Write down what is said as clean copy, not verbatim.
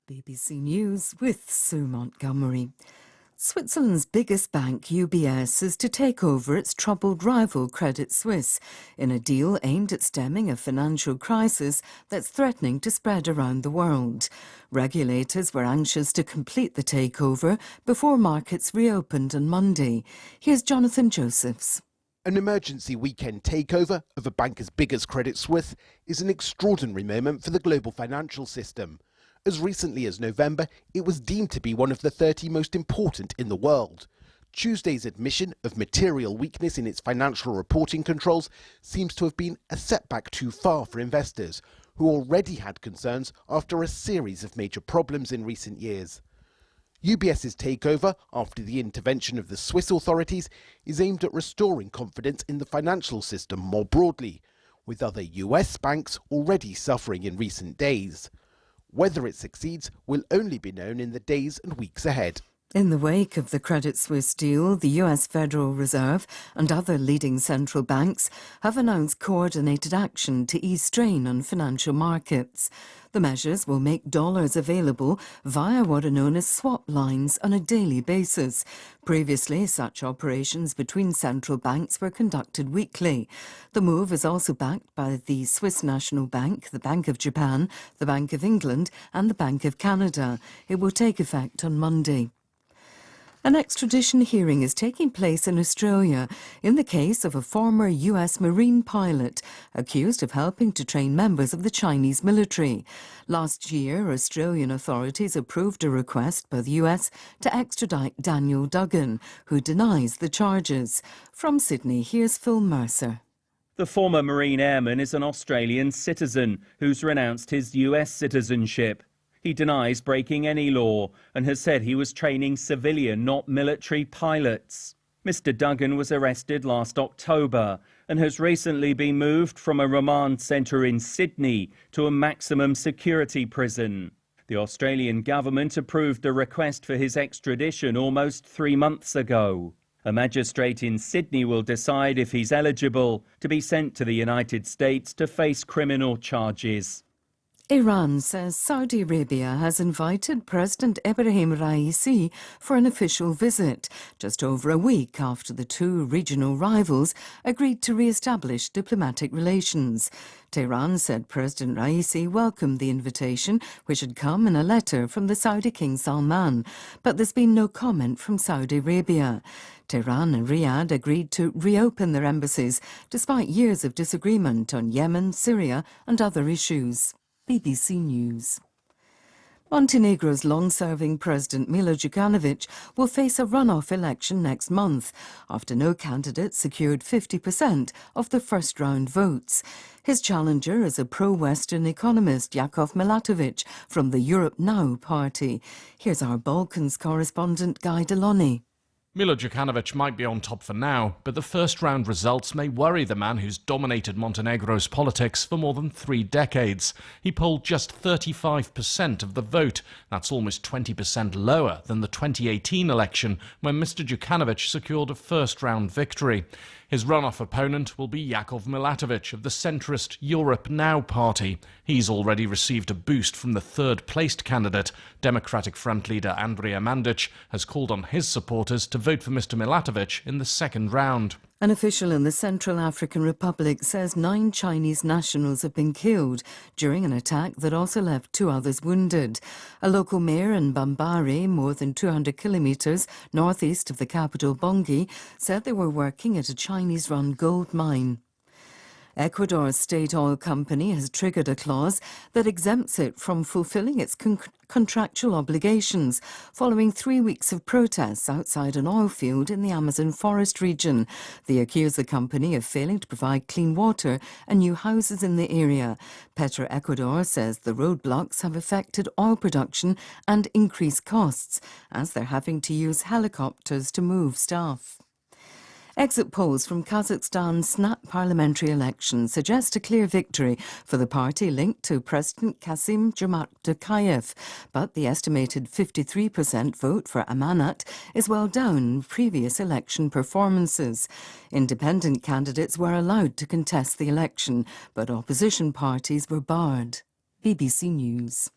BBC News with Sue Montgomery. Switzerland's biggest bank, UBS, is to take over its troubled rival Credit Suisse in a deal aimed at stemming a financial crisis that's threatening to spread around the world. Regulators were anxious to complete the takeover before markets reopened on Monday. Here's Jonathan Josephs. An emergency weekend takeover of a bank as big as Credit Suisse is an extraordinary moment for the global financial system. As recently as November, it was deemed to be one of the 30 most important in the world. Tuesday's admission of material weakness in its financial reporting controls seems to have been a setback too far for investors, who already had concerns after a series of major problems in recent years. UBS's takeover, after the intervention of the Swiss authorities, is aimed at restoring confidence in the financial system more broadly, with other US banks already suffering in recent days. Whether it succeeds will only be known in the days and weeks ahead. In the wake of the Credit Suisse deal, the US Federal Reserve and other leading central banks have announced coordinated action to ease strain on financial markets. The measures will make dollars available via what are known as swap lines on a daily basis. Previously, such operations between central banks were conducted weekly. The move is also backed by the Swiss National Bank, the Bank of Japan, the Bank of England and the Bank of Canada. It will take effect on Monday. An extradition hearing is taking place in Australia in the case of a former US Marine pilot accused of helping to train members of the Chinese military. Last year, Australian authorities approved a request by the US to extradite Daniel Duggan, who denies the charges. From Sydney, here's Phil Mercer. The former Marine airman is an Australian citizen who's renounced his US citizenship. He denies breaking any law and has said he was training civilian, not military pilots. Mr. Duggan was arrested last October and has recently been moved from a remand centre in Sydney to a maximum security prison. The Australian government approved a request for his extradition almost 3 months ago. A magistrate in Sydney will decide if he's eligible to be sent to the United States to face criminal charges. Iran says Saudi Arabia has invited President Ebrahim Raisi for an official visit, just over a week after the two regional rivals agreed to re-establish diplomatic relations. Tehran said President Raisi welcomed the invitation, which had come in a letter from the Saudi King Salman, but there's been no comment from Saudi Arabia. Tehran and Riyadh agreed to reopen their embassies, despite years of disagreement on Yemen, Syria and other issues. BBC News. Montenegro's long-serving President Milo Djukanovic will face a runoff election next month after no candidate secured 50% of the first-round votes. His challenger is a pro-Western economist, Jakov Milatovic, from the Europe Now party. Here's our Balkans correspondent, Guy Deloney. Milo Djukanovic might be on top for now, but the first-round results may worry the man who's dominated Montenegro's politics for more than 3 decades. He polled just 35% of the vote. That's almost 20% lower than the 2018 election, when Mr. Djukanovic secured a first-round victory. His runoff opponent will be Jakov Milatovic of the centrist Europe Now party. He's already received a boost from the third-placed candidate. Democratic Front leader Andrija Mandic has called on his supporters to vote for Mr. Milatovic in the second round. An official in the Central African Republic says 9 Chinese nationals have been killed during an attack that also left 2 others wounded. A local mayor in Bambari, more than 200 kilometres northeast of the capital Bangui, said they were working at a Chinese-run gold mine. Ecuador's state oil company has triggered a clause that exempts it from fulfilling its contractual obligations following 3 weeks of protests outside an oil field in the Amazon forest region. They accuse the company of failing to provide clean water and new houses in the area. Petroecuador says the roadblocks have affected oil production and increased costs, as they're having to use helicopters to move staff. Exit polls from Kazakhstan's snap parliamentary election suggest a clear victory for the party linked to President Kassym-Jomart Tokayev, but the estimated 53% vote for Amanat is well down in previous election performances. Independent candidates were allowed to contest the election, but opposition parties were barred. BBC News.